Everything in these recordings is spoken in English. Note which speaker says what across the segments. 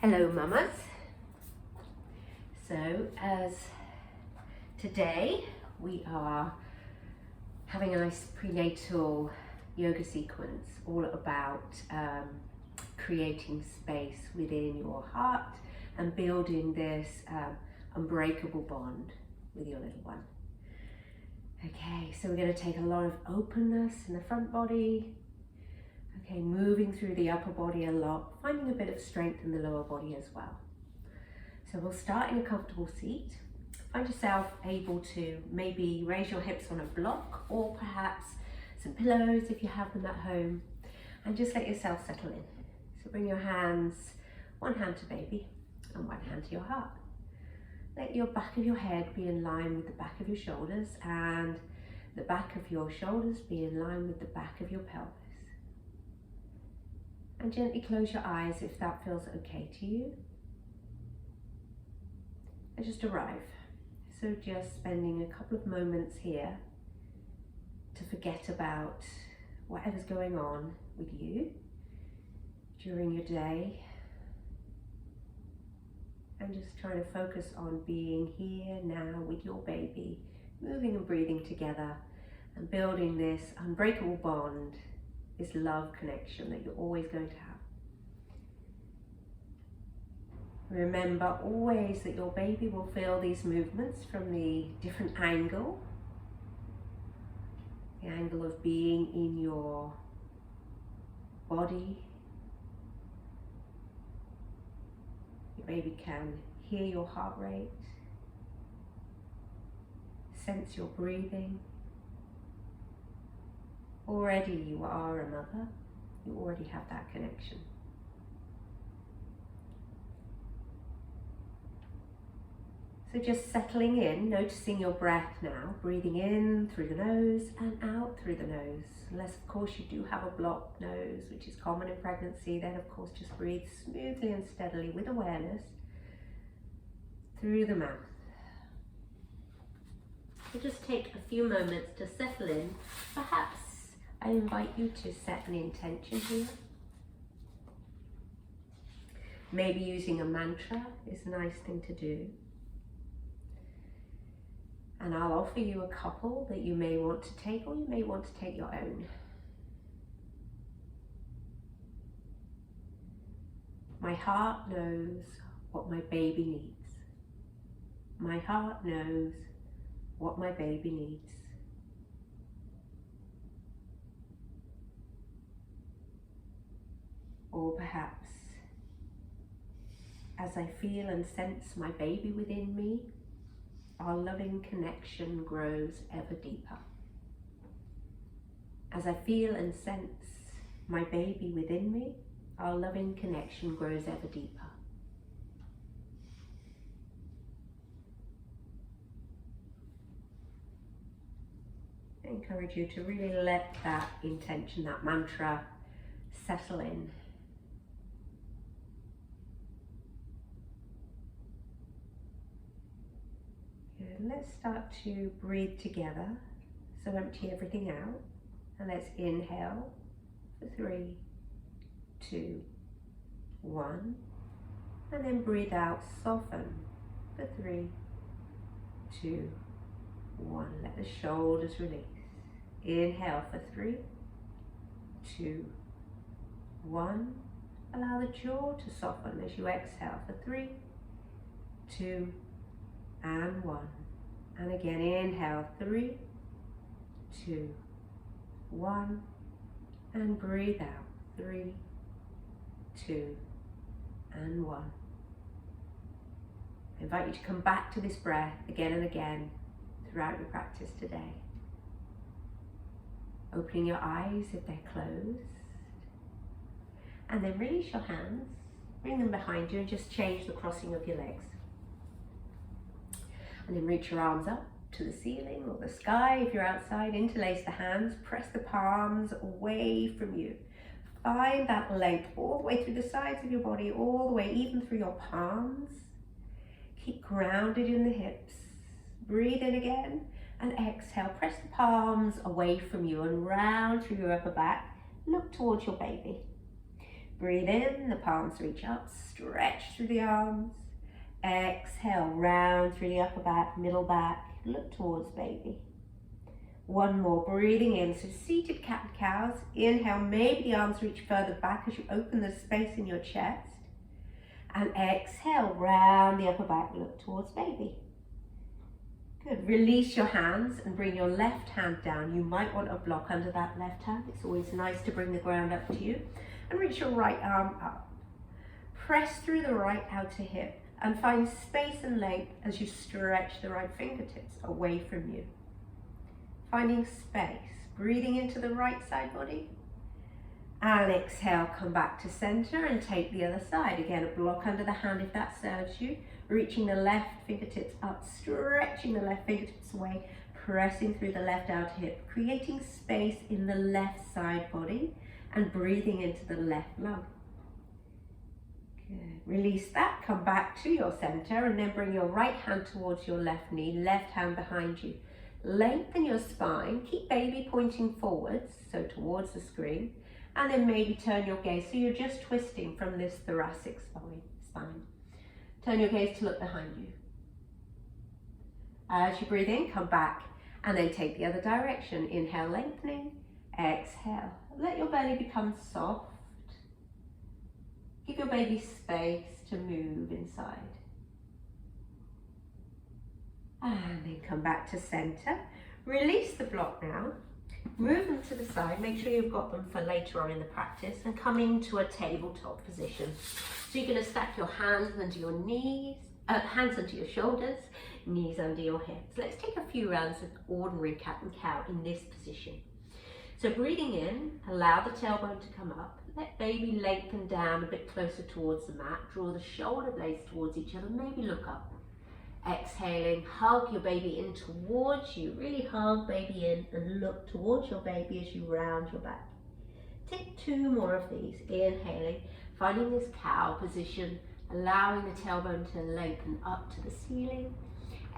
Speaker 1: Hello mamas. So as today we are having a nice prenatal yoga sequence all about creating space within your heart and building this unbreakable bond with your little one. Okay, so we're going to take a lot of openness in the front body. Okay, moving through the upper body a lot, finding a bit of strength in the lower body as well. So we'll start in a comfortable seat. Find yourself able to maybe raise your hips on a block or perhaps some pillows if you have them at home, and just let yourself settle in. So bring your hands, one hand to baby and one hand to your heart. Let your back of your head be in line with the back of your shoulders and the back of your shoulders be in line with the back of your pelvis. And gently close your eyes if that feels okay to you. And just arrive. So just spending a couple of moments here to forget about whatever's going on with you during your day. And just trying to focus on being here now with your baby, moving and breathing together and building this unbreakable bond, this love connection that you're always going to have. Remember always that your baby will feel these movements from the different angle. The angle of being in your body. Your baby can hear your heart rate, sense your breathing. Already you are a mother, you already have that connection. So just settling in, noticing your breath now, breathing in through the nose and out through the nose. Unless of course you do have a blocked nose, which is common in pregnancy, then of course just breathe smoothly and steadily with awareness through the mouth. So just take a few moments to settle in. Perhaps I invite you to set an intention here. Maybe using a mantra is a nice thing to do. And I'll offer you a couple that you may want to take, or you may want to take your own. My heart knows what my baby needs. My heart knows what my baby needs. Or perhaps, as I feel and sense my baby within me, our loving connection grows ever deeper. As I feel and sense my baby within me, our loving connection grows ever deeper. I encourage you to really let that intention, that mantra, settle in. Let's start to breathe together. So empty everything out. And let's inhale for 3, 2, 1. And then breathe out, soften for 3, 2, 1. Let the shoulders release. Inhale for 3, 2, 1. Allow the jaw to soften as you exhale for 3, 2, and 1. And again, inhale, 3, 2, 1, and breathe out, 3, 2, and 1. I invite you to come back to this breath again and again throughout your practice today. Opening your eyes if they're closed. And then release your hands, bring them behind you and just change the crossing of your legs. And then reach your arms up to the ceiling or the sky if you're outside. Interlace the hands, press the palms away from you. Find that length all the way through the sides of your body, all the way even through your palms. Keep grounded in the hips. Breathe in again and exhale. Press the palms away from you and round through your upper back. Look towards your baby. Breathe in, the palms reach up, stretch through the arms. Exhale, round through the upper back, middle back, look towards baby. One more, breathing in, so seated cat and cows. Inhale, maybe the arms reach further back as you open the space in your chest. And exhale, round the upper back, look towards baby. Good, release your hands and bring your left hand down. You might want a block under that left hand. It's always nice to bring the ground up to you. And reach your right arm up. Press through the right outer hip and find space and length as you stretch the right fingertips away from you. Finding space, breathing into the right side body. And exhale, come back to center and take the other side. Again, a block under the hand if that serves you. Reaching the left fingertips up, stretching the left fingertips away, pressing through the left outer hip, creating space in the left side body and breathing into the left lung. Good. Release that, come back to your center and then bring your right hand towards your left knee, left hand behind you. Lengthen your spine, keep baby pointing forwards, so towards the screen, and then maybe turn your gaze, so you're just twisting from this thoracic spine. Turn your gaze to look behind you. As you breathe in, come back, and then take the other direction. Inhale, lengthening, exhale. Let your belly become soft. Give your baby space to move inside. And then come back to center. Release the block now. Move them to the side. Make sure you've got them for later on in the practice and come into a tabletop position. So you're going to stack your hands under your knees, hands under your shoulders, knees under your hips. Let's take a few rounds of ordinary cat and cow in this position. So breathing in, allow the tailbone to come up. Let baby lengthen down a bit closer towards the mat. Draw the shoulder blades towards each other. Maybe look up. Exhaling, hug your baby in towards you. Really hug baby in and look towards your baby as you round your back. Take two more of these. Inhaling, finding this cow position, allowing the tailbone to lengthen up to the ceiling.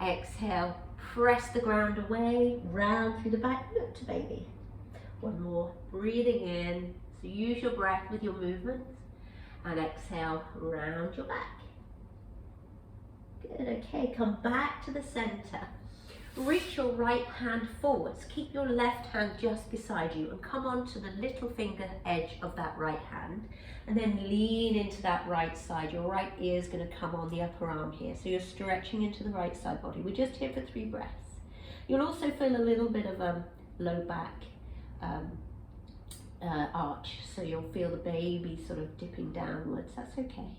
Speaker 1: Exhale, press the ground away, round through the back, look to baby. One more, breathing in, so use your breath with your movements, and exhale, round your back. Good, okay, come back to the center. Reach your right hand forwards, keep your left hand just beside you and come onto the little finger edge of that right hand and then lean into that right side. Your right ear is going to come on the upper arm here, so you're stretching into the right side body. We're just here for 3 breaths. You'll also feel a little bit of a low back arch, so you'll feel the baby sort of dipping downwards. That's okay.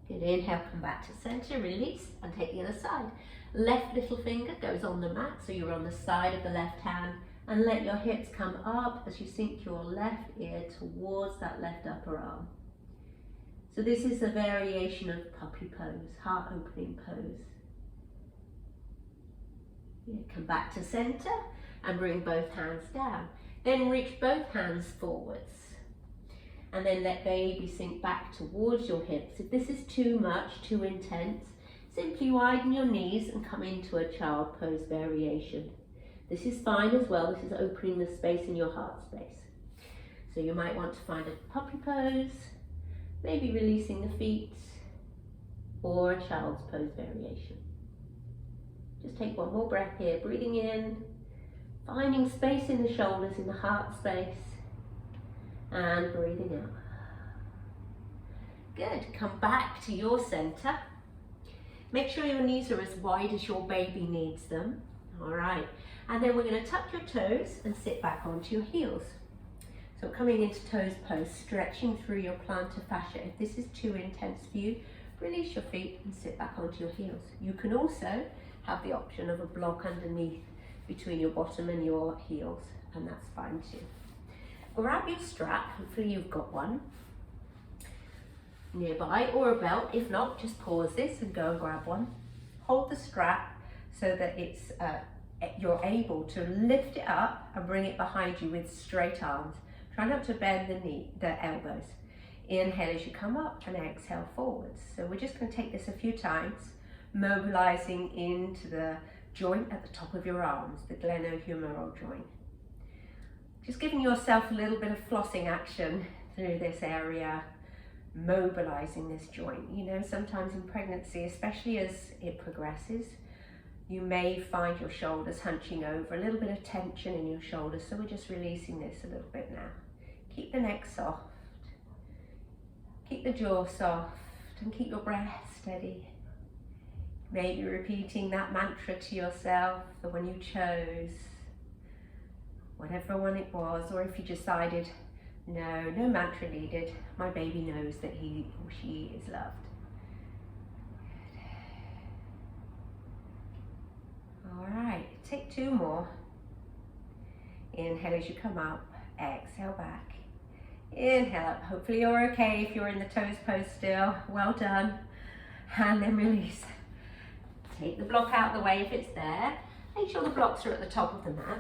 Speaker 1: Good, inhale, come back to center, release, and take the other side. Left little finger goes on the mat, so you're on the side of the left hand, and let your hips come up as you sink your left ear towards that left upper arm. So this is a variation of puppy pose, heart opening pose. Yeah, come back to center and bring both hands down. Then reach both hands forwards. And then let baby sink back towards your hips. If this is too much, too intense, simply widen your knees and come into a child pose variation. This is fine as well. This is opening the space in your heart space. So you might want to find a puppy pose, maybe releasing the feet, or a child's pose variation. Just take one more breath here, breathing in, finding space in the shoulders, in the heart space, and breathing out. Good, come back to your center. Make sure your knees are as wide as your baby needs them. All right, and then we're going to tuck your toes and sit back onto your heels. So coming into toes pose, stretching through your plantar fascia. If this is too intense for you, release your feet and sit back onto your heels. You can also have the option of a block underneath between your bottom and your heels, and that's fine too. Grab your strap, hopefully you've got one nearby, or a belt. If not, just pause this and go and grab one. Hold the strap so that it's you're able to lift it up and bring it behind you with straight arms. Try not to bend the elbows. Inhale as you come up and exhale forwards. So we're just going to take this a few times, mobilizing into the joint at the top of your arms, the glenohumeral joint. Just giving yourself a little bit of flossing action through this area, mobilizing this joint. You know, sometimes in pregnancy, especially as it progresses, you may find your shoulders hunching over, a little bit of tension in your shoulders. So we're just releasing this a little bit now. Keep the neck soft, keep the jaw soft, and keep your breath steady. Maybe repeating that mantra to yourself, the one you chose, whatever one it was, or if you decided, no mantra needed, my baby knows that he or she is loved. All right, take 2 more. Inhale as you come up, exhale back. Inhale up, hopefully you're okay if you're in the toes pose still, well done. And then release. Take the block out of the way if it's there. Make sure the blocks are at the top of the mat.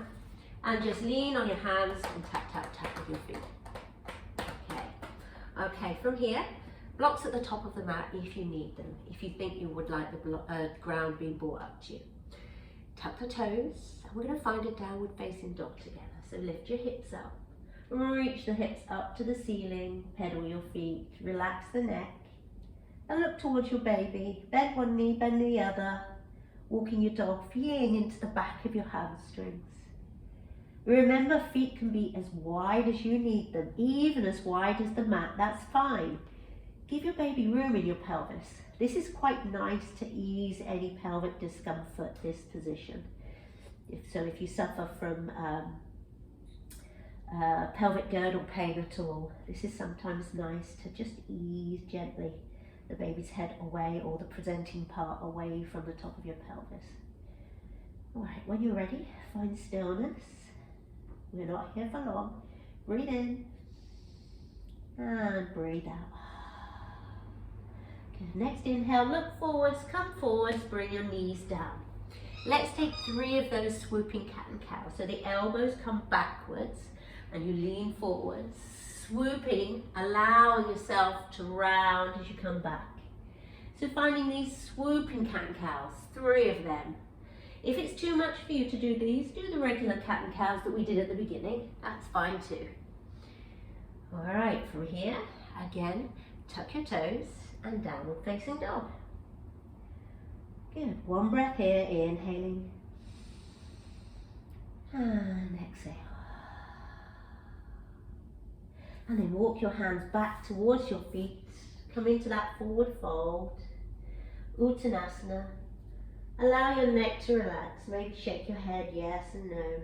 Speaker 1: And just lean on your hands and tap, tap, tap with your feet. Okay, from here, blocks at the top of the mat if you need them, if you think you would like the ground being brought up to you. Tuck the toes, and we're going to find a downward facing dog together. So lift your hips up, reach the hips up to the ceiling, pedal your feet, relax the neck, and look towards your baby. Bend one knee, bend the other, walking your dog, feeling into the back of your hamstrings. Remember, feet can be as wide as you need them, even as wide as the mat, that's fine. Give your baby room in your pelvis. This is quite nice to ease any pelvic discomfort, this position. If you suffer from pelvic girdle pain at all, this is sometimes nice to just ease gently the baby's head away, or the presenting part away from the top of your pelvis. All right, when you're ready, find stillness. We're not here for long. Breathe in and breathe out. Good. Next inhale, look forwards, come forwards, bring your knees down. Let's take 3 of those swooping cat and cow. So the elbows come backwards and you lean forwards, swooping, allowing yourself to round as you come back. So finding these swooping cat and cows, 3 of them. If it's too much for you to do these, do the regular cat and cows that we did at the beginning. That's fine too. All right, from here, again, tuck your toes and downward facing dog. Good, 1 breath here, inhaling. And exhale. And then walk your hands back towards your feet. Come into that forward fold. Uttanasana. Allow your neck to relax. Maybe shake your head, yes and no.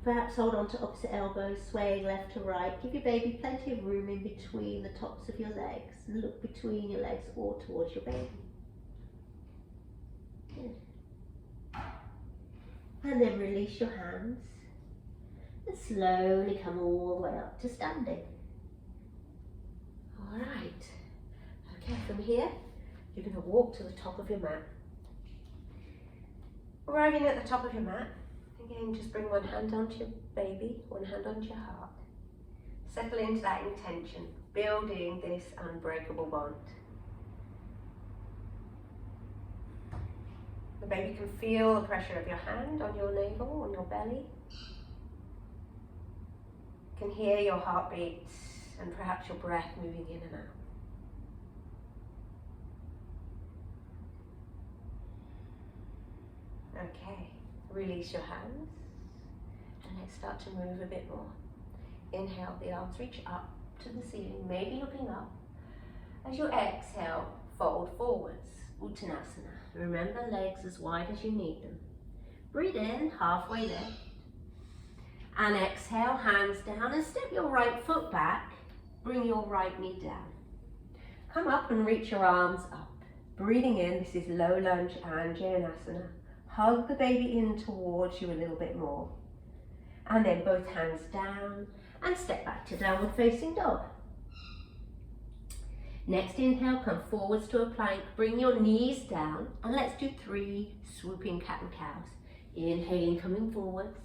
Speaker 1: Perhaps hold on to opposite elbows, swaying left to right. Give your baby plenty of room in between the tops of your legs. And look between your legs or towards your baby. Good. And then release your hands. And slowly come all the way up to standing. All right. Okay, from here, you're going to walk to the top of your mat. Arriving at the top of your mat, again, just bring 1 hand onto your baby, 1 hand onto your heart. Settle into that intention, building this unbreakable bond. The baby can feel the pressure of your hand on your navel, on your belly. Can hear your heartbeat and perhaps your breath moving in and out. Okay, release your hands and let's start to move a bit more. Inhale, the arms reach up to the ceiling, maybe looking up. As you exhale, fold forwards, Uttanasana. Remember, legs as wide as you need them. Breathe in, halfway there. And exhale, hands down and step your right foot back. Bring your right knee down. Come up and reach your arms up. Breathing in, this is low lunge Anjaneyasana. Hug the baby in towards you a little bit more. And then both hands down and step back to downward facing dog. Next inhale, come forwards to a plank. Bring your knees down and let's do 3 swooping cat and cows. Inhaling, coming forwards.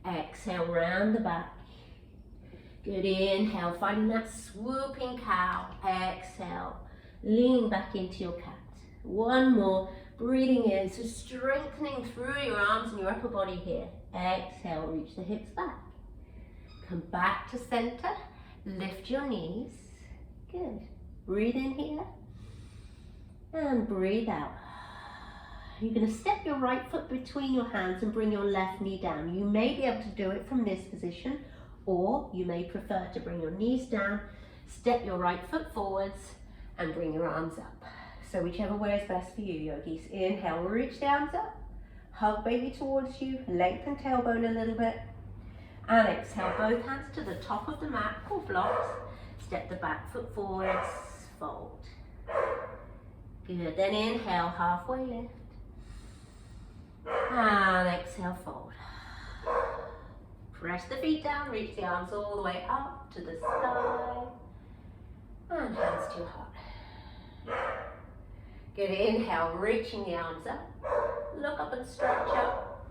Speaker 1: Exhale, round the back. Good, inhale, finding that swooping cow. Exhale, lean back into your cat. 1 more. Breathing in, so strengthening through your arms and your upper body here. Exhale, reach the hips back. Come back to center. Lift your knees. Good. Breathe in here and breathe out. You're going to step your right foot between your hands and bring your left knee down. You may be able to do it from this position, or you may prefer to bring your knees down, step your right foot forwards and bring your arms up. So whichever way is best for you, yogis. Inhale, reach the arms up, hug baby towards you, lengthen tailbone a little bit, and exhale, both hands to the top of the mat or blocks, step the back foot forwards, fold. Good, then inhale, halfway lift, and exhale, fold. Press the feet down, reach the arms all the way up to the sky, and hands to your heart. Good, inhale, reaching the arms up, look up and stretch up,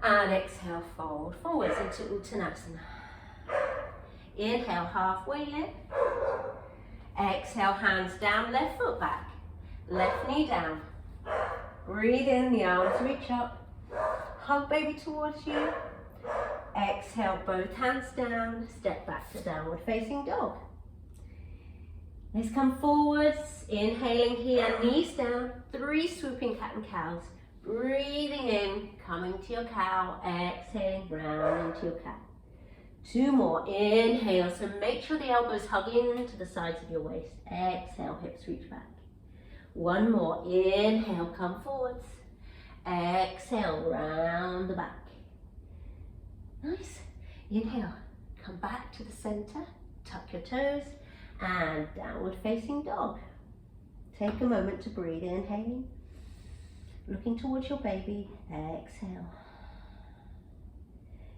Speaker 1: and exhale, fold forwards into Uttanasana. Inhale, halfway lift, exhale, hands down, left foot back, left knee down. Breathe in, the arms reach up, hug baby towards you. Exhale, both hands down, step back to downward facing dog. Let's come forwards, inhaling here, knees down, 3 swooping cat and cows. Breathing in, coming to your cow, exhaling, round into your cat. 2 more, inhale, so make sure the elbows hug into the sides of your waist. Exhale, hips reach back. 1 more, inhale, come forwards. Exhale, round the back. Nice. Inhale, come back to the center, tuck your toes, and downward facing dog. Take a moment to breathe, inhaling, looking towards your baby, exhale.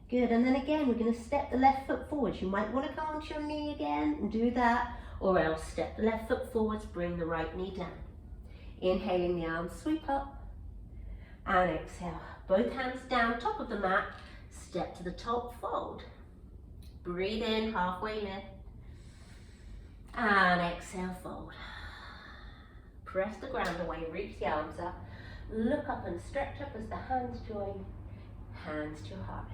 Speaker 1: Good, and then again, we're going to step the left foot forwards. You might want to come onto your knee again and do that, or else step the left foot forwards, bring the right knee down. Inhaling, the arms sweep up, and exhale. Both hands down, top of the mat, step to the top, fold. Breathe in, halfway lift, and exhale, fold. Press the ground away, reach the arms up, look up and stretch up as the hands join, hands to your heart.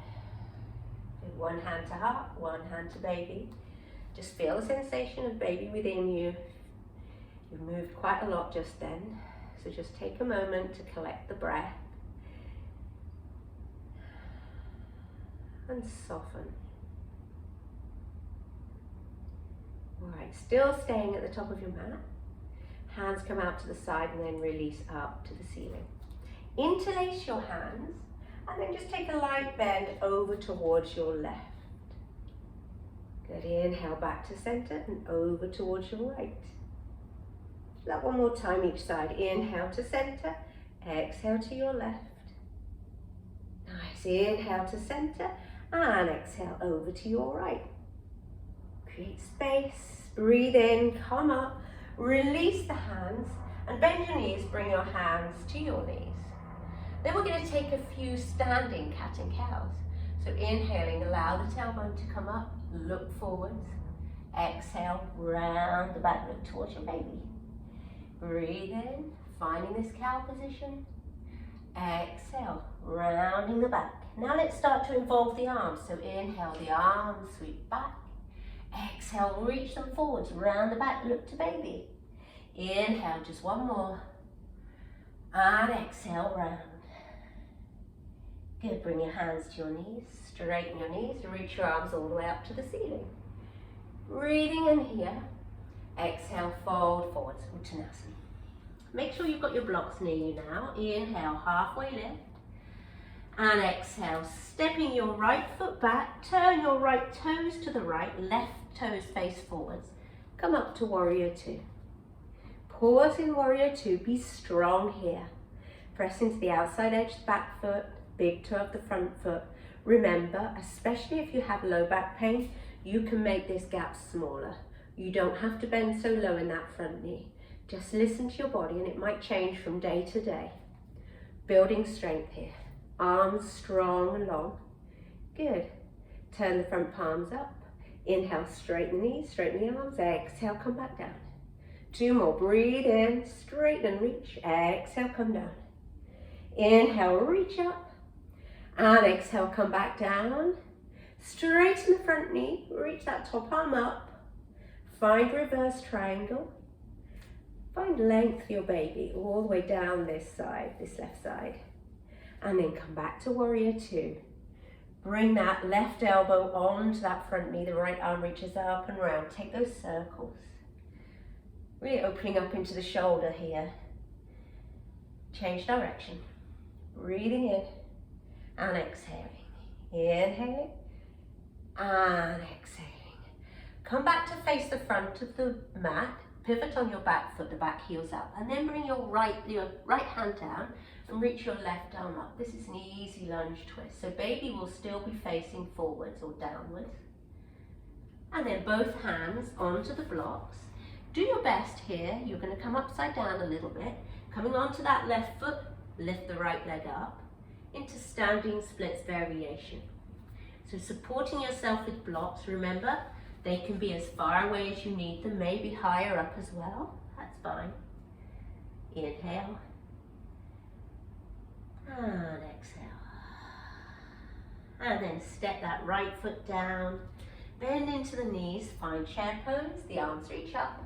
Speaker 1: With 1 hand to heart, 1 hand to baby. Just feel the sensation of baby within you. You've moved quite a lot just then, so just take a moment to collect the breath and soften. All right, still staying at the top of your mat. Hands come out to the side and then release up to the ceiling. Interlace your hands and then just take a light bend over towards your left. Good, inhale back to center and over towards your right. That 1 more time each side. Inhale to center, exhale to your left. Nice, inhale to center and exhale over to your right. Create space, breathe in, come up, release the hands and bend your knees, bring your hands to your knees. Then we're going to take a few standing cat and cows. So inhaling, allow the tailbone to come up, look forwards. Exhale, round the back, look towards your baby. Breathe in, finding this cow position. Exhale, rounding the back. Now let's start to involve the arms. So inhale, the arms sweep back. Exhale, reach them forwards, round the back, look to baby. Inhale, just 1 more. And exhale, round. Good, bring your hands to your knees, straighten your knees, reach your arms all the way up to the ceiling. Breathing in here, exhale, fold forwards, Uttanasana. Make sure you've got your blocks near you now. Inhale, halfway lift. And exhale, stepping your right foot back, turn your right toes to the right, left toes face forwards. Come up to Warrior 2. Pause in Warrior 2, be strong here. Press into the outside edge of the back foot, big toe of the front foot. Remember, especially if you have low back pain, you can make this gap smaller. You don't have to bend so low in that front knee. Just listen to your body and it might change from day to day. Building strength here. Arms strong and long. Good. Turn the front palms up. Inhale, straighten the knees, straighten the arms. Exhale, come back down. 2 more. Breathe in, straighten and reach. Exhale, come down. Inhale, reach up. And exhale, come back down. Straighten the front knee. Reach that top arm up. Find reverse triangle. Find length for your baby all the way down this side, this left side. And then come back to warrior two. Bring that left elbow onto that front knee, the right arm reaches up and round. Take those circles. Really opening up into the shoulder here. Change direction. Breathing in and exhaling. Inhaling and exhaling. Come back to face the front of the mat. Pivot on your back foot, the back heels up. And then bring your right hand down and reach your left arm up. This is an easy lunge twist. So baby will still be facing forwards or downwards. And then both hands onto the blocks. Do your best here. You're going to come upside down a little bit. Coming onto that left foot, lift the right leg up into standing splits variation. So supporting yourself with blocks, remember, they can be as far away as you need them, maybe higher up as well. That's fine. Inhale. And exhale. And then step that right foot down. Bend into the knees, find chair pose, the arms reach up.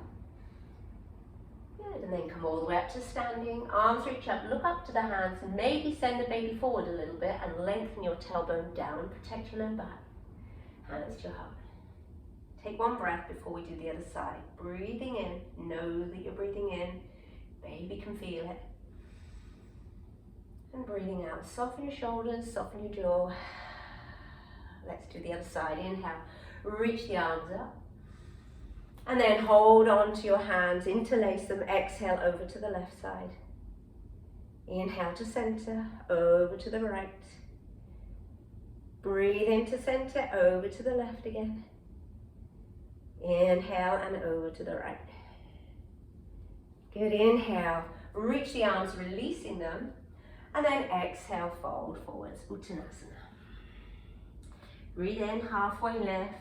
Speaker 1: Good, and then come all the way up to standing, arms reach up, look up to the hands, and maybe send the baby forward a little bit and lengthen your tailbone down and protect your low back. Hands to your heart. Take one breath before we do the other side. Breathing in, know that you're breathing in, baby can feel it. And breathing out, soften your shoulders, soften your jaw. Let's do the other side. Inhale, reach the arms up. And then hold on to your hands, interlace them, exhale over to the left side. Inhale to center, over to the right. Breathe into center, over to the left again. Inhale and over to the right. Good, inhale, reach the arms, releasing them. And then exhale, fold forwards, Uttanasana. Breathe in, halfway lift.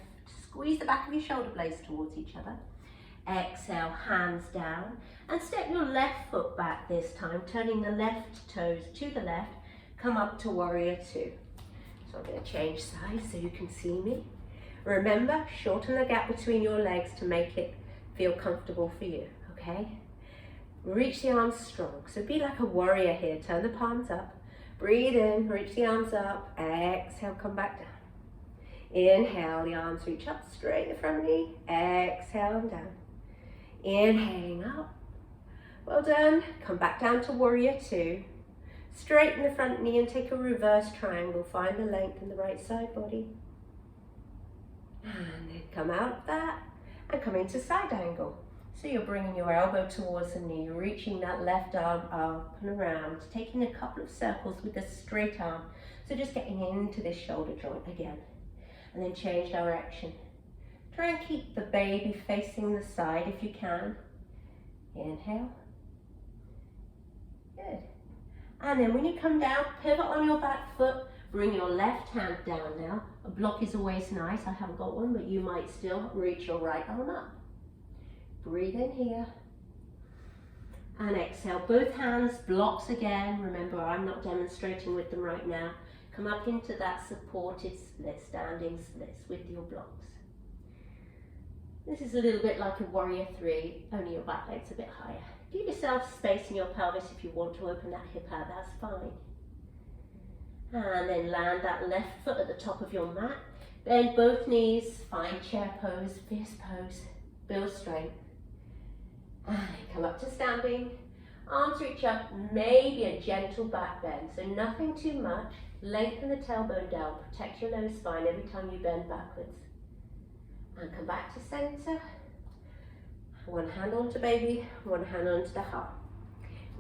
Speaker 1: Squeeze the back of your shoulder blades towards each other. Exhale, hands down. And step your left foot back this time, turning the left toes to the left. Come up to warrior two. So I'm going to change sides so you can see me. Remember, shorten the gap between your legs to make it feel comfortable for you, okay? Reach the arms strong. So be like a warrior here. Turn the palms up. Breathe in, reach the arms up. Exhale, come back down. Inhale, the arms reach up, straight the front knee. Exhale and down. Inhaling up. Well done. Come back down to warrior two. Straighten the front knee and take a reverse triangle. Find the length in the right side body. And then come out of that and come into side angle. So you're bringing your elbow towards the knee, reaching that left arm up and around, taking a couple of circles with the straight arm. So just getting into this shoulder joint again. And then change direction. Try and keep the baby facing the side if you can. Inhale. Good. And then when you come down, pivot on your back foot. Bring your left hand down now. A block is always nice. I haven't got one, but you might still reach your right arm up. Breathe in here. And exhale. Both hands, blocks again. Remember, I'm not demonstrating with them right now. Come up into that supported split, standing splits with your blocks. This is a little bit like a warrior three, only your back leg's a bit higher. Give yourself space in your pelvis if you want to open that hip out, that's fine. And then land that left foot at the top of your mat. Bend both knees, find chair pose, fierce pose, build strength. And come up to standing. Arms reach up, maybe a gentle back bend, so nothing too much. Lengthen the tailbone down, protect your low spine every time you bend backwards. And come back to center. One hand onto baby, one hand onto the heart.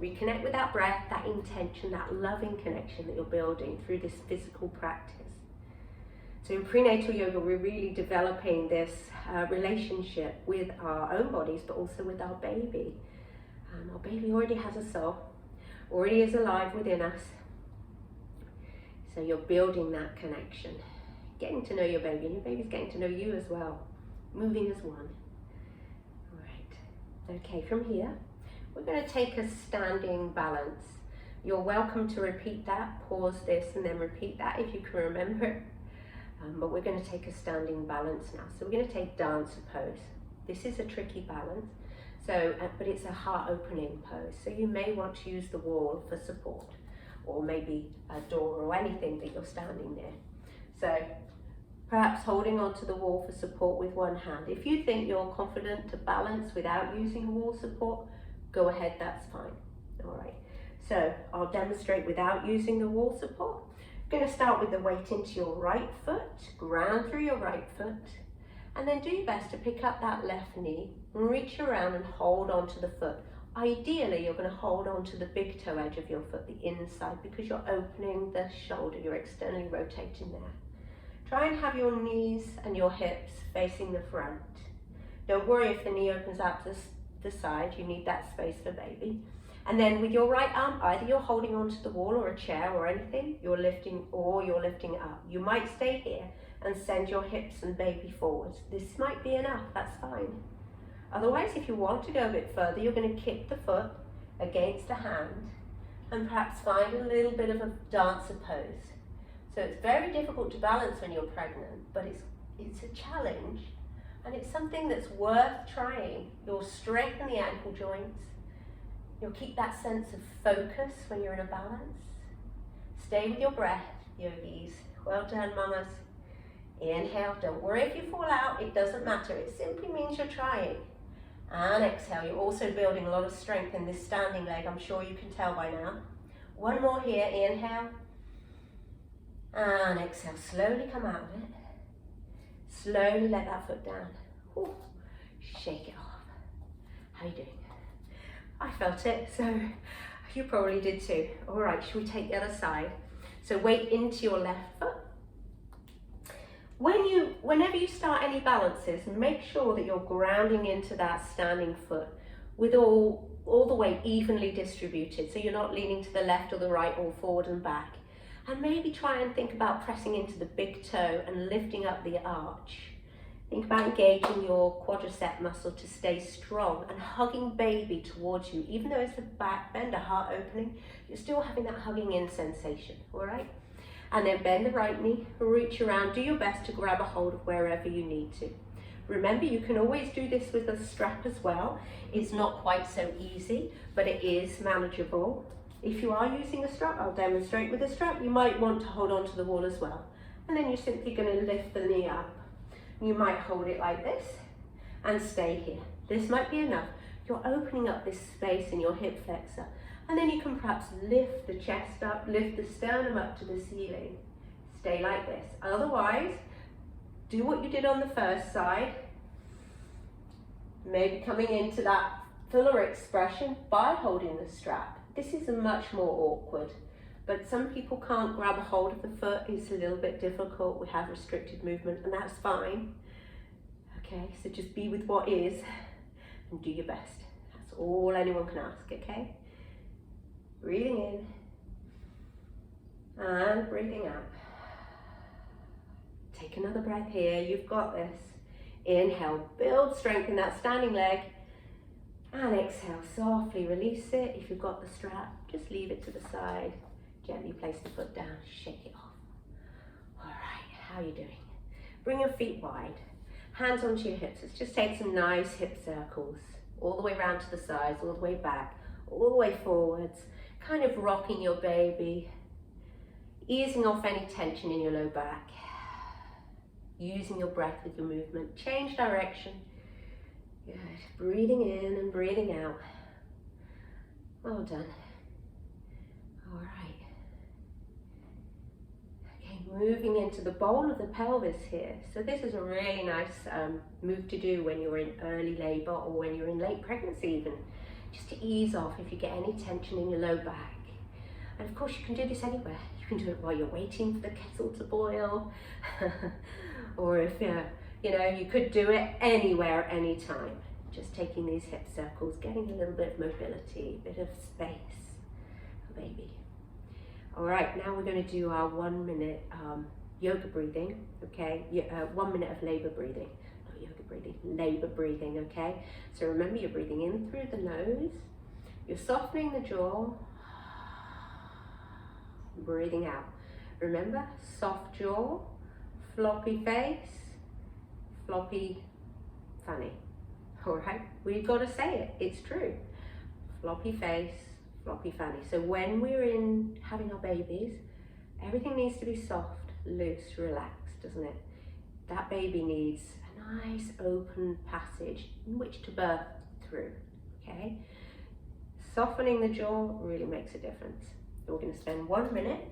Speaker 1: Reconnect with that breath, that intention, that loving connection that you're building through this physical practice. So in prenatal yoga, we're really developing this relationship with our own bodies, but also with our baby. Our baby already has a soul, already is alive within us. So you're building that connection, getting to know your baby, and your baby's getting to know you as well, moving as one. All right, okay, from here, we're going to take a standing balance. You're welcome to repeat that, pause this, and then repeat that if you can remember. But we're going to take a standing balance now. So we're going to take dancer pose. This is a tricky balance, so but it's a heart opening pose, so you may want to use the wall for support, or maybe a door or anything that you're standing near. So perhaps holding onto the wall for support with one hand. If you think you're confident to balance without using wall support, go ahead, that's fine. All right, so I'll demonstrate without using the wall support. I'm going to start with the weight into your right foot, ground through your right foot, and then do your best to pick up that left knee and reach around and hold onto the foot. Ideally, you're going to hold onto the big toe edge of your foot, the inside, because you're opening the shoulder, you're externally rotating there. Try and have your knees and your hips facing the front. Don't worry if the knee opens out to the side, you need that space for baby. And then with your right arm, either you're holding onto the wall or a chair or anything, you're lifting it up. You might stay here and send your hips and baby forwards. This might be enough, that's fine. Otherwise, if you want to go a bit further, you're going to kick the foot against the hand and perhaps find a little bit of a dancer pose. So it's very difficult to balance when you're pregnant, but it's a challenge, and it's something that's worth trying. You'll strengthen the ankle joints. You'll keep that sense of focus when you're in a balance. Stay with your breath, yogis. Well done, mamas. Inhale, don't worry if you fall out, it doesn't matter. It simply means you're trying. And exhale, you're also building a lot of strength in this standing leg, I'm sure you can tell by now. One more here, inhale. And exhale, slowly come out of it. Slowly let that foot down. Ooh, shake it off. How are you doing? I felt it, so you probably did too. All right, should we take the other side? So weight into your left foot. Whenever you start any balances, make sure that you're grounding into that standing foot with all the weight evenly distributed, so you're not leaning to the left or the right or forward and back. And maybe try and think about pressing into the big toe and lifting up the arch. Think about engaging your quadricep muscle to stay strong and hugging baby towards you. Even though it's a back bend, a heart opening, you're still having that hugging in sensation, all right? And then bend the right knee, reach around, do your best to grab a hold of wherever you need to. Remember, you can always do this with a strap as well. It's not quite so easy, but it is manageable. If you are using a strap, I'll demonstrate with a strap, you might want to hold on to the wall as well. And then you're simply going to lift the knee up. You might hold it like this and stay here. This might be enough. You're opening up this space in your hip flexor. And then you can perhaps lift the chest up, lift the sternum up to the ceiling. Stay like this. Otherwise, do what you did on the first side. Maybe coming into that fuller expression by holding the strap. This is much more awkward, but some people can't grab a hold of the foot. It's a little bit difficult. We have restricted movement, and that's fine. Okay, so just be with what is and do your best. That's all anyone can ask, okay? Breathing in and breathing out. Take another breath here. You've got this. Inhale, build strength in that standing leg. And exhale, softly release it. If you've got the strap, just leave it to the side. Gently place the foot down, shake it off. All right, how are you doing? Bring your feet wide, hands onto your hips. Let's just take some nice hip circles, all the way around to the sides, all the way back, all the way forwards, kind of rocking your baby, easing off any tension in your low back, using your breath with your movement. Change direction. Good. Breathing in and breathing out. Well done. All right. Okay, moving into the bowl of the pelvis here. So this is a really nice move to do when you're in early labor or when you're in late pregnancy even, just to ease off if you get any tension in your low back. And of course you can do this anywhere. You can do it while you're waiting for the kettle to boil, or if you could do it anywhere, anytime. Just taking these hip circles, getting a little bit of mobility, a bit of space for baby. All right, now we're going to do our 1 minute yoga breathing, okay? 1 minute of labor breathing, not yoga breathing, labor breathing, okay? So remember, you're breathing in through the nose, you're softening the jaw, breathing out. Remember, soft jaw, floppy face, floppy funny. All right, we've got to say it, it's true. Floppy face, floppy fanny. So when we're in having our babies, everything needs to be soft, loose, relaxed, doesn't it? That baby needs a nice open passage in which to birth through, okay? Softening the jaw really makes a difference. So we're going to spend 1 minute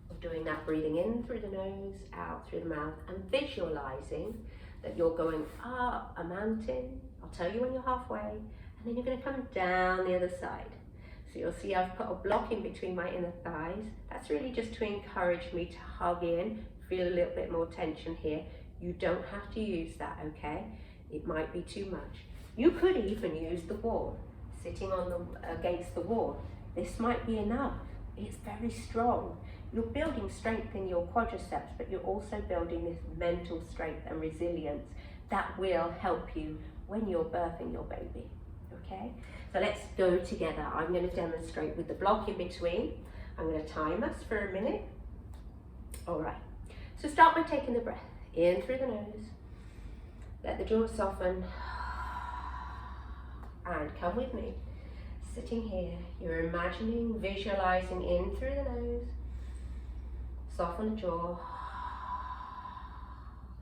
Speaker 1: of doing that, breathing in through the nose, out through the mouth, and visualizing that you're going up a mountain. I'll tell you when you're halfway, and then you're going to come down the other side. So you'll see I've put a block in between my inner thighs. That's really just to encourage me to hug in, feel a little bit more tension here. You don't have to use that, okay? It might be too much. You could even use the wall, sitting on against the wall. This might be enough. It's very strong. You're building strength in your quadriceps, but you're also building this mental strength and resilience that will help you when you're birthing your baby, okay? So let's go together. I'm going to demonstrate with the block in between. I'm going to time us for a minute. All right, so start by taking the breath in through the nose. Let the jaw soften. And come with me. Sitting here, you're imagining, visualizing in through the nose. Soften the jaw.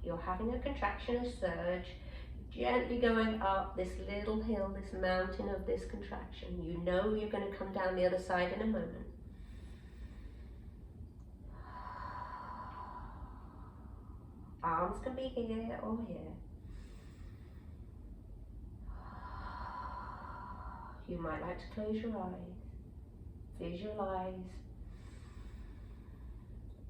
Speaker 1: You're having a contraction, a surge. Gently going up this little hill, this mountain of this contraction. You know you're going to come down the other side in a moment. Arms can be here or here. You might like to close your eyes. Visualize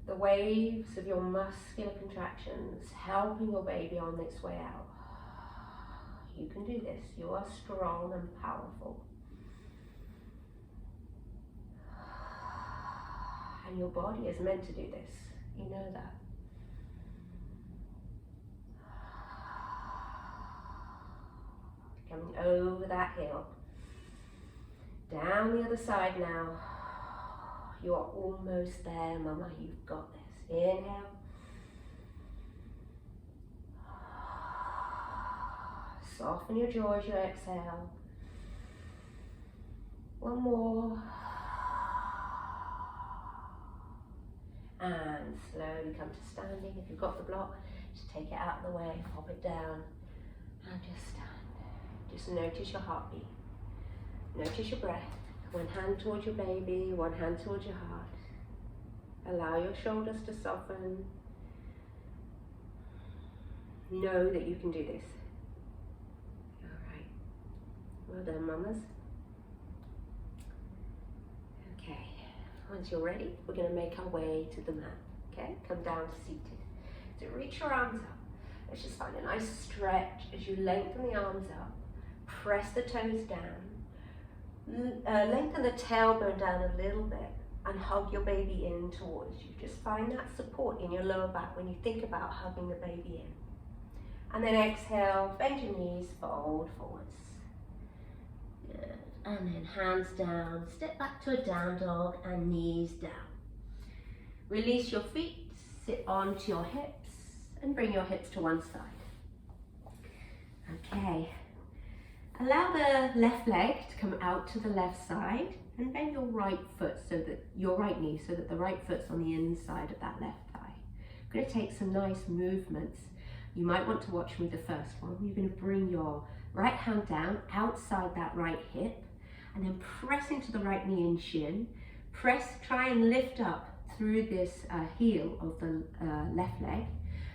Speaker 1: the waves of your muscular contractions helping your baby on its way out. You can do this. You are strong and powerful. And your body is meant to do this. You know that. Coming over that hill. Down the other side now. You are almost there, Mama. You've got this. Inhale. Soften your jaw as you exhale. One more. And slowly come to standing. If you've got the block, just take it out of the way, pop it down, and just stand. Just notice your heartbeat. Notice your breath. One hand towards your baby, one hand towards your heart. Allow your shoulders to soften. Know that you can do this. Well done, mamas. Okay, once you're ready, we're going to make our way to the mat. Okay, come down to seated. So reach your arms up. Let's just find a nice stretch as you lengthen the arms up. Press the toes down. Lengthen the tailbone down a little bit and hug your baby in towards you. Just find that support in your lower back when you think about hugging the baby in. And then exhale, bend your knees, fold forwards. Good. And then hands down, step back to a down dog and knees down. Release your feet, sit onto your hips and bring your hips to one side. Okay. Allow the left leg to come out to the left side and bend your right foot so that your right knee so that the right foot's on the inside of that left thigh. I'm going to take some nice movements. You might want to watch me the first one. You're going to bring your right hand down outside that right hip and then press into the right knee and shin. Try and lift up through this heel of the left leg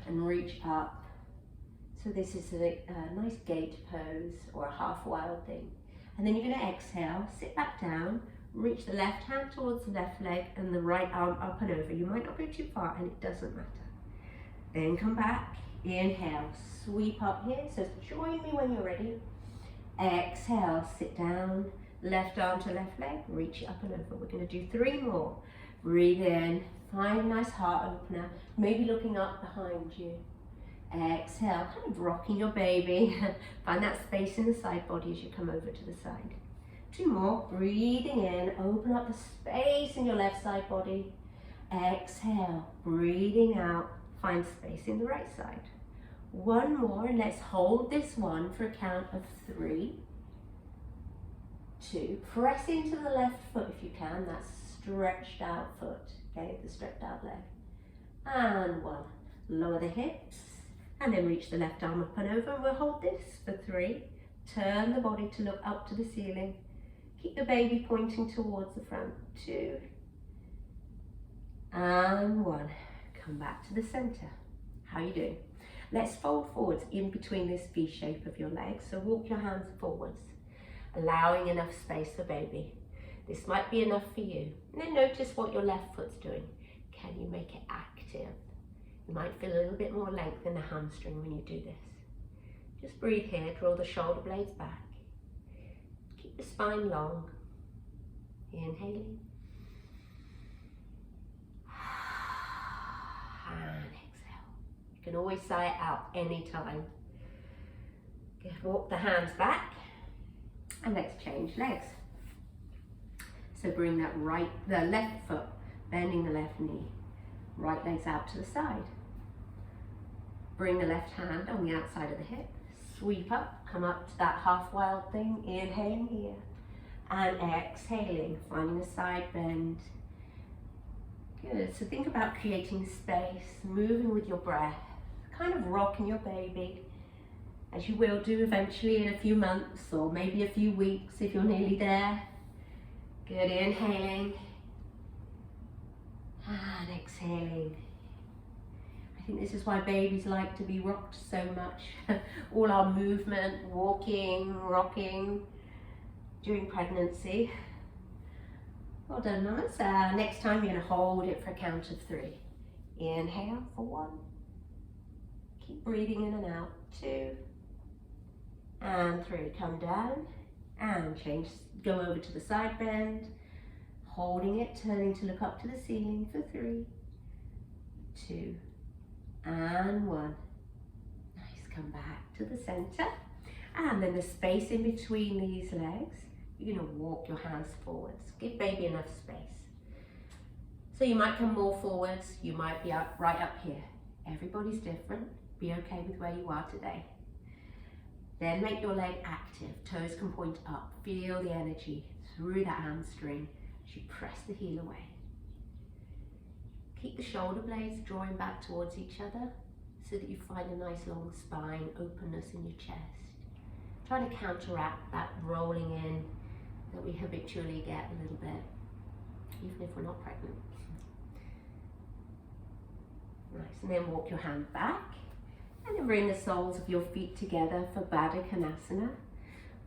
Speaker 1: and reach up. So this is a nice gate pose or a half wild thing. And then you're going to exhale, sit back down, reach the left hand towards the left leg and the right arm up and over. You might not go too far and it doesn't matter. Then come back, inhale, sweep up here. So join me when you're ready. Exhale, sit down, left arm to left leg, reach it up and over. We're going to do 3 more. Breathe in, find a nice heart opener, maybe looking up behind you. Exhale, kind of rocking your baby. Find that space in the side body as you come over to the side. 2 more, breathing in, open up the space in your left side body. Exhale, breathing out, find space in the right side. One more, and let's hold this one for a count of 3, 2. Press into the left foot if you can, that's stretched out foot, okay, the stretched out leg. And 1. Lower the hips, and then reach the left arm up and over, and we'll hold this for 3. Turn the body to look up to the ceiling. Keep the baby pointing towards the front. 2. And 1. Come back to the center. How are you doing? Let's fold forwards in between this V shape of your legs. So walk your hands forwards, allowing enough space for baby. This might be enough for you. And then notice what your left foot's doing. Can you make it active? You might feel a little bit more length in the hamstring when you do this. Just breathe here, draw the shoulder blades back. Keep the spine long. Inhaling. And exhale. You can always sigh it out anytime. Good. Walk the hands back. And let's change legs. So bring that the left foot, bending the left knee. Right leg's out to the side. Bring the left hand on the outside of the hip. Sweep up, come up to that half wild thing. Inhaling here. And exhaling, finding a side bend. Good, so think about creating space, moving with your breath, kind of rocking your baby, as you will do eventually in a few months or maybe a few weeks if you're nearly there. Good, inhaling and exhaling. I think this is why babies like to be rocked so much. All our movement, walking, rocking during pregnancy. Well done, mamas. Next time you're going to hold it for a count of 3. Inhale for 1. Keep breathing in and out. 2. And 3. Come down and change. Go over to the side bend. Holding it, turning to look up to the ceiling for 3, 2, and 1. Nice. Come back to the center. And then the space in between these legs, you're going to walk your hands forwards. Give baby enough space. So you might come more forwards, you might be right up here. Everybody's different. Be okay with where you are today. Then make your leg active. Toes can point up. Feel the energy through that hamstring as you press the heel away. Keep the shoulder blades drawing back towards each other so that you find a nice long spine, openness in your chest. Trying to counteract that rolling in that we habitually get a little bit, even if we're not pregnant. Nice, and then walk your hand back, and then bring the soles of your feet together for Baddha Konasana.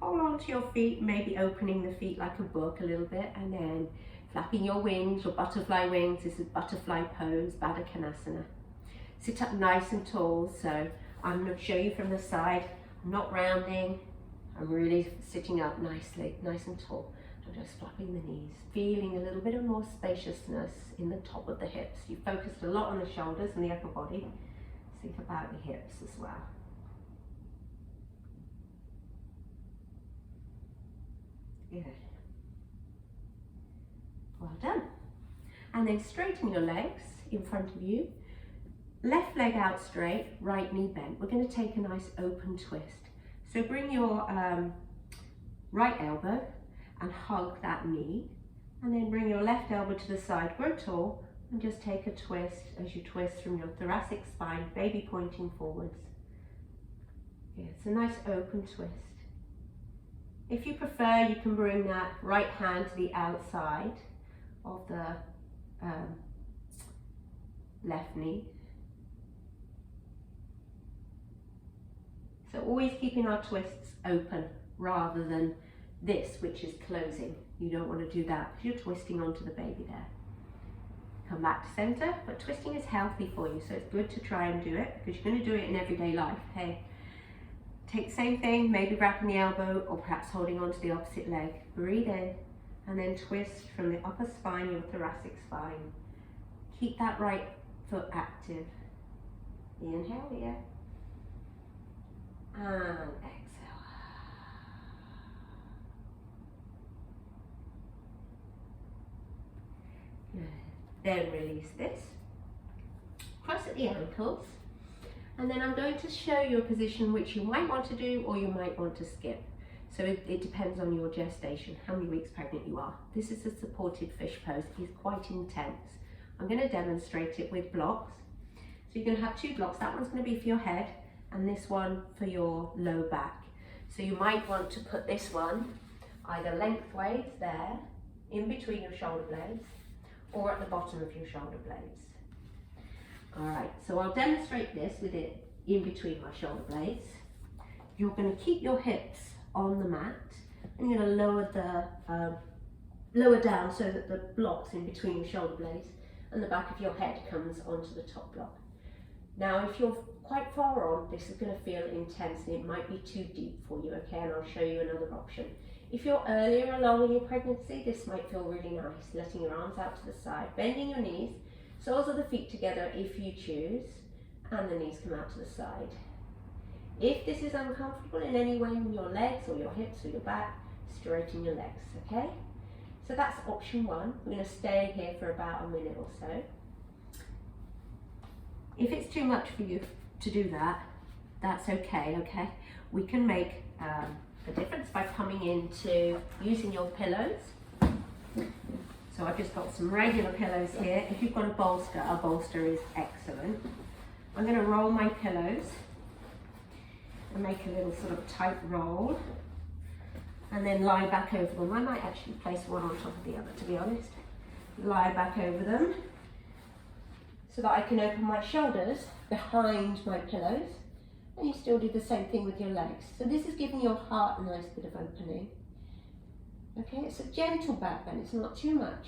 Speaker 1: Hold on to your feet, maybe opening the feet like a book a little bit, and then flapping your wings, your butterfly wings. This is butterfly pose, Baddha Konasana. Sit up nice and tall, so I'm going to show you from the side. I'm not rounding, I'm really sitting up nicely, nice and tall. I'm just flapping the knees, feeling a little bit of more spaciousness in the top of the hips. You focused a lot on the shoulders and the upper body. Think about the hips as well. Good. Well done. And then straighten your legs in front of you. Left leg out straight, right knee bent. We're going to take a nice open twist. So bring your right elbow and hug that knee. And then bring your left elbow to the side, grow tall, and just take a twist as you twist from your thoracic spine, baby pointing forwards. Yeah, it's a nice open twist. If you prefer, you can bring that right hand to the outside of the left knee. So always keeping our twists open rather than this, which is closing. You don't want to do that because you're twisting onto the baby there. Come back to center, but twisting is healthy for you, so it's good to try and do it because you're going to do it in everyday life. Hey, take the same thing, maybe wrapping the elbow or perhaps holding onto the opposite leg. Breathe in and then twist from the upper spine, your thoracic spine. Keep that right foot active. Inhale here and exhale. Good. Then release this. Cross at the ankles. And then I'm going to show you a position which you might want to do or you might want to skip. So it depends on your gestation, how many weeks pregnant you are. This is a supported fish pose. It's quite intense. I'm going to demonstrate it with blocks. So you're going to have two blocks. That one's going to be for your head and this one for your low back. So you might want to put this one either lengthways there, in between your shoulder blades, or at the bottom of your shoulder blades. All right, so I'll demonstrate this with it in between my shoulder blades. You're going to keep your hips on the mat, and you're going to lower down so that the block's in between your shoulder blades, and the back of your head comes onto the top block. Now, if you're quite far on, this is going to feel intense and it might be too deep for you, okay? And I'll show you another option. If you're earlier along in your pregnancy, this might feel really nice, letting your arms out to the side, bending your knees, soles of the feet together if you choose, and the knees come out to the side. If this is uncomfortable in any way in your legs or your hips or your back, straighten your legs, okay? So that's option one. We're going to stay here for about a minute or so. If it's too much for you to do that, that's okay, okay? We can make the difference by coming into using your pillows. So I've just got some regular pillows here. If you've got a bolster is excellent. I'm going to roll my pillows and make a little sort of tight roll and then lie back over them. I might actually place one on top of the other, to be honest. Lie back over them so that I can open my shoulders behind my pillows, and you still do the same thing with your legs. So this is giving your heart a nice bit of opening. Okay, it's a gentle back bend, it's not too much.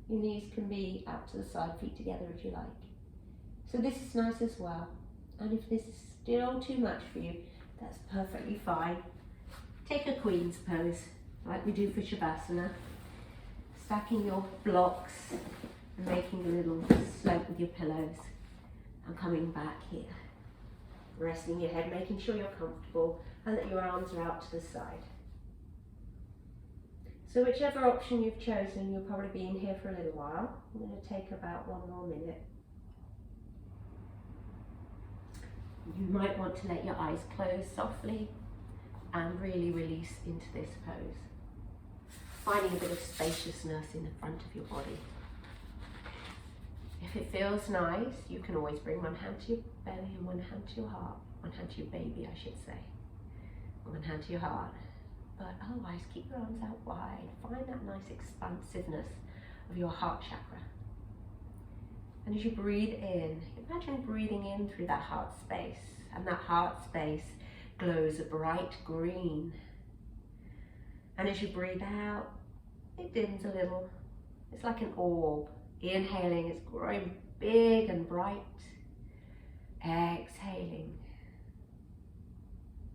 Speaker 1: Your knees can be out to the side, feet together if you like. So this is nice as well. And if this is still too much for you, that's perfectly fine. Take a queen's pose, like we do for Shavasana. Stacking your blocks and making a little slope with your pillows and coming back here. Resting your head, making sure you're comfortable and that your arms are out to the side. So whichever option you've chosen, you'll probably be in here for a little while. I'm going to take about 1 more minute. You might want to let your eyes close softly and really release into this pose. Finding a bit of spaciousness in the front of your body. If it feels nice, you can always bring one hand to your belly and one hand to your heart. One hand to your baby, I should say. One hand to your heart. But otherwise, keep your arms out wide. Find that nice expansiveness of your heart chakra. And as you breathe in, imagine breathing in through that heart space. And that heart space glows a bright green. And as you breathe out, it dims a little. It's like an orb. Inhaling, it's growing big and bright. Exhaling.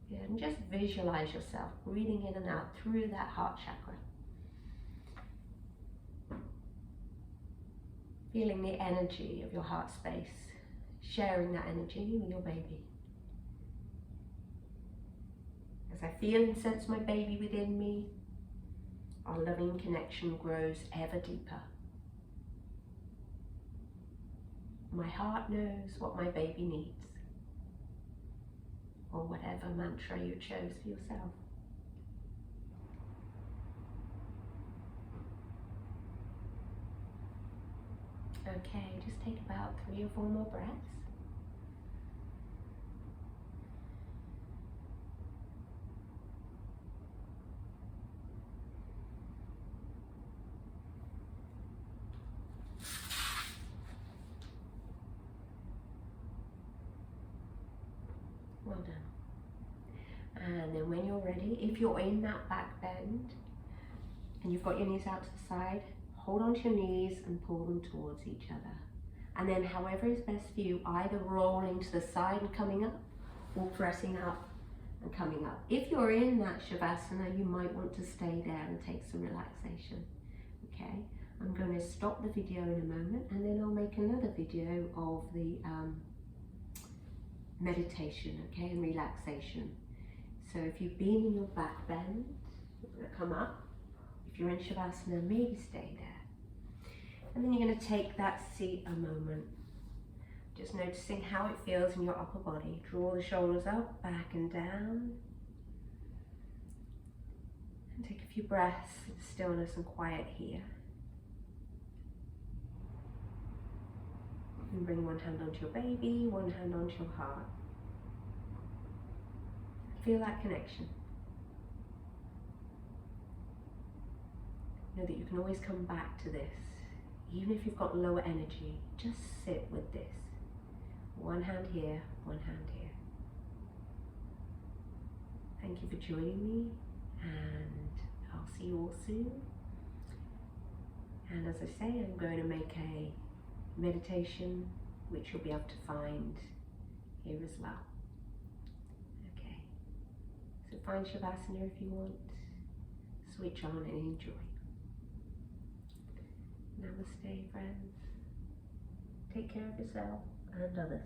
Speaker 1: Yeah, and just visualize yourself breathing in and out through that heart chakra. Feeling the energy of your heart space, sharing that energy with your baby. As I feel and sense my baby within me, our loving connection grows ever deeper. My heart knows what my baby needs, or whatever mantra you chose for yourself. Okay, just take about 3 or 4 more breaths. Well done. And then when you're ready, if you're in that back bend and you've got your knees out to the side, hold onto your knees and pull them towards each other. And then however is best for you, either rolling to the side and coming up or pressing up and coming up. If you're in that Shavasana, you might want to stay there and take some relaxation. Okay, I'm going to stop the video in a moment and then I'll make another video of the meditation, okay, and relaxation. So if you've been in your back bend, you're going to come up. If you're in Shavasana, maybe stay there. And then you're going to take that seat a moment. Just noticing how it feels in your upper body. Draw the shoulders up, back and down. And take a few breaths in stillness and quiet here. And bring one hand onto your baby, one hand onto your heart. Feel that connection. Know that you can always come back to this. Even if you've got lower energy, just sit with this. One hand here, one hand here. Thank you for joining me, and I'll see you all soon. And as I say, I'm going to make a meditation which you'll be able to find here as well. Okay, so find Shavasana if you want, switch on and enjoy. Namaste, friends. Take care of yourself and others.